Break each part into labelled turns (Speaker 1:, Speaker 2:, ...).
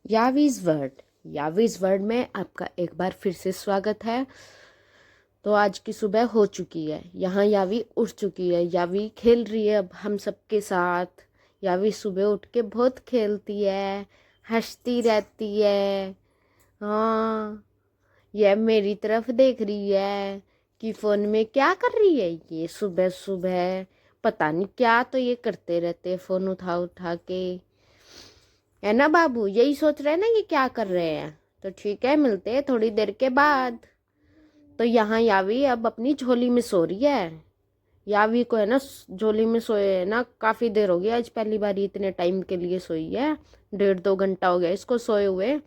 Speaker 1: यावीज word में आपका एक बार फिर से स्वागत है। तो आज की सुबह हो चुकी है, यहाँ यावी उठ चुकी है। यावी खेल रही है अब हम सबके साथ। यावी सुबह उठ के बहुत खेलती है, हंसती रहती है। हाँ, यह मेरी तरफ देख रही है कि फोन में क्या कर रही है ये सुबह सुबह। पता नहीं क्या तो ये करते रहते हैं, फोन उठा उठा के। है ना बाबू, यही सोच रहे हैं ना ये क्या कर रहे हैं। तो ठीक है, मिलते हैं थोड़ी देर के बाद। तो यहाँ यावी अब अपनी झोली में सो रही है। यावी को है ना झोली में सोए है ना काफी देर हो गया, आज पहली बार इतने टाइम के लिए सोई है। 1.5-2 घंटा हो गया इसको सोए हुए।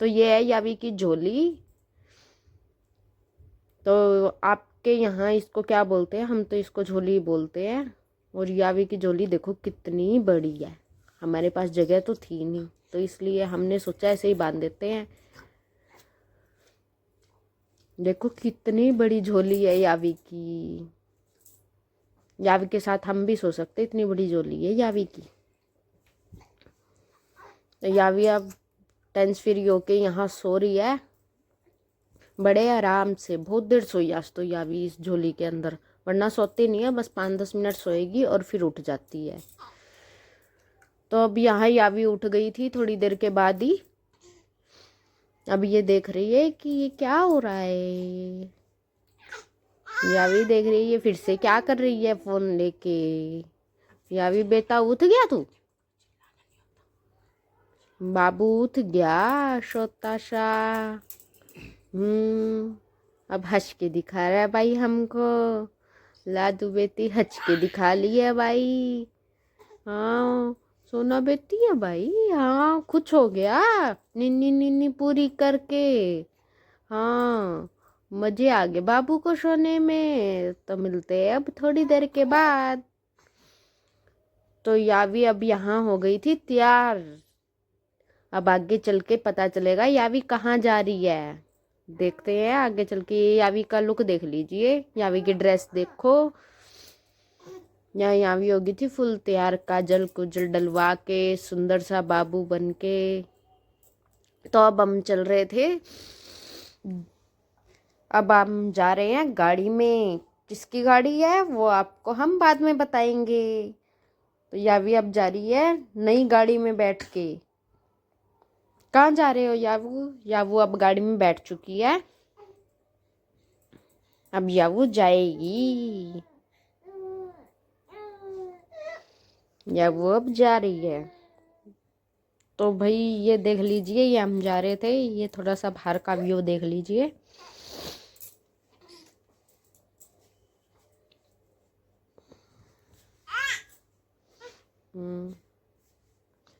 Speaker 1: तो ये है यावी की झोली। तो आपके यहाँ इसको क्या बोलते हैं? हम तो इसको झोली बोलते हैं। और यावी की झोली देखो कितनी बड़ी है। हमारे पास जगह तो थी नहीं, तो इसलिए हमने सोचा ऐसे ही बांध देते हैं। देखो कितनी बड़ी झोली है यावी की। यावी के साथ हम भी सो सकते, इतनी बड़ी झोली है यावी की। तो यावी अब टेंस फ्री होके यहाँ सो रही है बड़े आराम से। बहुत देर सोई आज तो यावी इस झोली के अंदर, वरना सोती नहीं है, बस 5-10 मिनट सोएगी और फिर उठ जाती है। तो अब यहाँ यावी उठ गई थी थोड़ी देर के बाद ही। अब ये देख रही है कि ये क्या हो रहा है। यावी देख रही है ये फिर से क्या कर रही है फोन लेके। यावी बेटा उठ गया तू? बाबू उठ गया छोटा सा। अब हंस के दिखा रहा है भाई हमको। लाडू बेटी हंस के दिखा ली है भाई। हाँ, सोना बेटी है भाई। हाँ, खुश हो गया निन्नी निन्नी पूरी करके। हाँ, मजे आ गए बाबू को सोने में। तो मिलते हैं अब थोड़ी देर के बाद। तो यावी अब यहाँ हो गई थी तैयार। अब आगे चल के पता चलेगा यावी कहाँ जा रही है। देखते हैं आगे चल के। यावी का लुक देख लीजिए, यावी की ड्रेस देखो। यहाँ यावी होगी थी फुल तैयार, काजल कुजल डलवा के सुंदर सा बाबू बन के। तो अब हम चल रहे थे, अब हम जा रहे हैं गाड़ी में। किसकी गाड़ी है वो आपको हम बाद में बताएंगे। तो यावी अब जा रही है नई गाड़ी में बैठ के। कहाँ जा रहे हो यावू? यावू अब गाड़ी में बैठ चुकी है। अब यावू जाएगी। यावू अब जा रही है। तो भाई ये देख लीजिए, ये हम जा रहे थे, ये थोड़ा सा बाहर का व्यू देख लीजिए।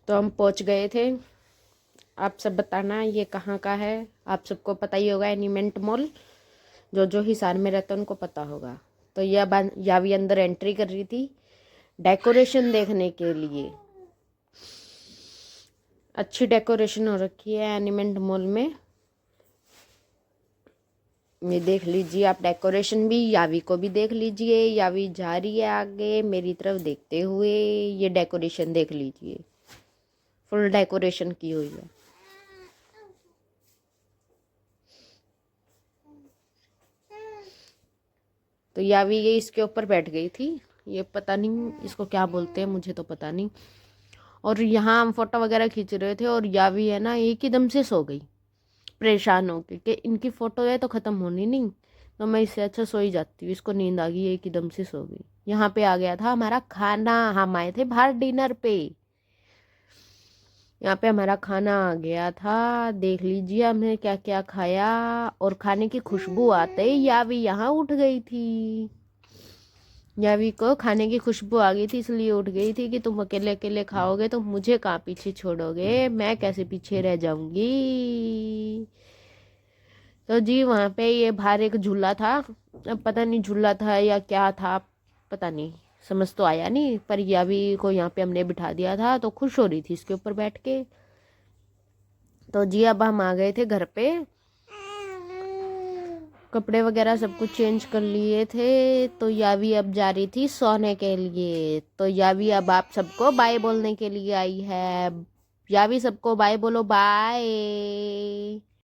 Speaker 1: तो हम पहुंच गए थे। आप सब बताना ये कहाँ का है। आप सबको पता ही होगा, एनिमेंट मॉल। जो हिसार में रहता है उनको पता होगा। तो यह यावी अंदर एंट्री कर रही थी डेकोरेशन देखने के लिए। अच्छी डेकोरेशन हो रखी है एनिमेंट मॉल में। ये देख लीजिए आप डेकोरेशन भी। यावी को भी देख लीजिए, यावी जा रही है आगे मेरी तरफ देखते हुए। ये डेकोरेशन देख लीजिए, फुल डेकोरेशन की हुई है। तो यावी ये इसके ऊपर बैठ गई थी। ये पता नहीं इसको क्या बोलते हैं, मुझे तो पता नहीं। और यहाँ हम फोटो वगैरह खींच रहे थे और यावी है ना एक ही दम से सो गई, परेशान हो के कि इनकी फोटो है तो ख़त्म होनी नहीं। तो मैं इससे अच्छा सो ही जाती हूँ। इसको नींद आ गई, एक ही दम से सो गई। यहाँ पे आ गया था हमारा खाना। हम आए थे बाहर डिनर पे। यहाँ पे हमारा खाना आ गया था। देख लीजिए हमने क्या क्या खाया। और खाने की खुशबू आते ही यावी यहाँ उठ गई थी। यावी को खाने की खुशबू आ गई थी, इसलिए उठ गई थी कि तुम अकेले अकेले खाओगे तो मुझे कहाँ पीछे छोड़ोगे, मैं कैसे पीछे रह जाऊंगी। तो जी वहाँ पे ये बाहर एक झूला था। अब पता नहीं झूला था या क्या था, पता नहीं, समझ तो आया नहीं। पर यावी को यहाँ पे हमने बिठा दिया था तो खुश हो रही थी इसके ऊपर बैठ के। तो जी अब हम आ गए थे घर पे। कपड़े वगैरह सब कुछ चेंज कर लिए थे। तो यावी अब जा रही थी सोने के लिए। तो यावी अब आप सबको बाय बोलने के लिए आई है। यावी सबको बाय बोलो, बाय।